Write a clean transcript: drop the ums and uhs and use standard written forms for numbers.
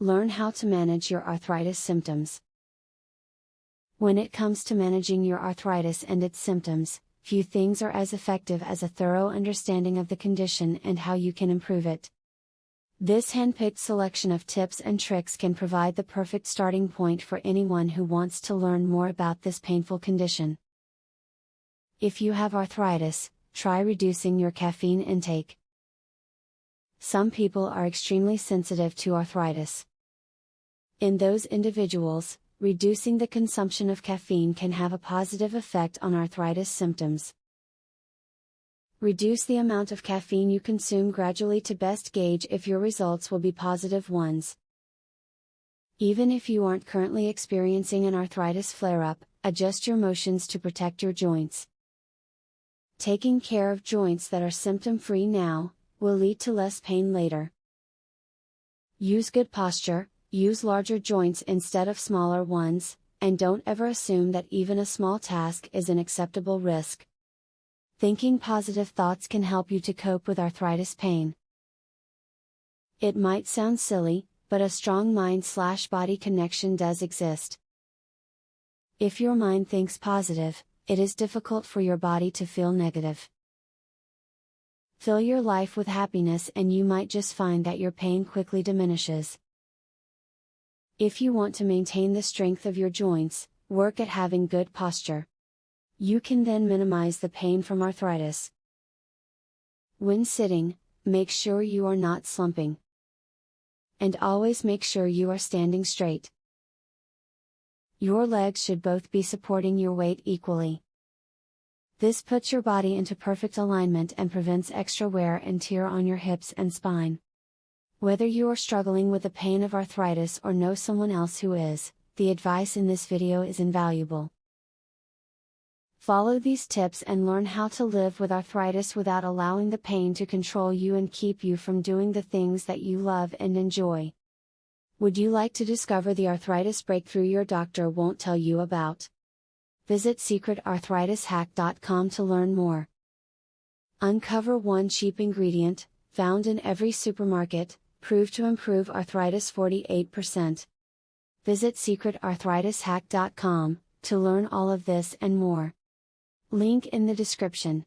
Learn how to manage your arthritis symptoms. When it comes to managing your arthritis and its symptoms, few things are as effective as a thorough understanding of the condition and how you can improve it. This handpicked selection of tips and tricks can provide the perfect starting point for anyone who wants to learn more about this painful condition. If you have arthritis, try reducing your caffeine intake. Some people are extremely sensitive to arthritis. In those individuals, reducing the consumption of caffeine can have a positive effect on arthritis symptoms. Reduce the amount of caffeine you consume gradually to best gauge if your results will be positive ones. Even if you aren't currently experiencing an arthritis flare-up, adjust your motions to protect your joints. Taking care of joints that are symptom-free now will lead to less pain later. Use good posture, use larger joints instead of smaller ones, and don't ever assume that even a small task is an acceptable risk. Thinking positive thoughts can help you to cope with arthritis pain. It might sound silly, but a strong mind/body connection does exist. If your mind thinks positive, it is difficult for your body to feel negative. Fill your life with happiness and you might just find that your pain quickly diminishes. If you want to maintain the strength of your joints, work at having good posture. You can then minimize the pain from arthritis. When sitting, make sure you are not slumping. And always make sure you are standing straight. Your legs should both be supporting your weight equally. This puts your body into perfect alignment and prevents extra wear and tear on your hips and spine. Whether you are struggling with the pain of arthritis or know someone else who is, the advice in this video is invaluable. Follow these tips and learn how to live with arthritis without allowing the pain to control you and keep you from doing the things that you love and enjoy. Would you like to discover the arthritis breakthrough your doctor won't tell you about? Visit secretarthritishack.com to learn more. Uncover one cheap ingredient, found in every supermarket, proved to improve arthritis 48%. Visit secretarthritishack.com to learn all of this and more. Link in the description.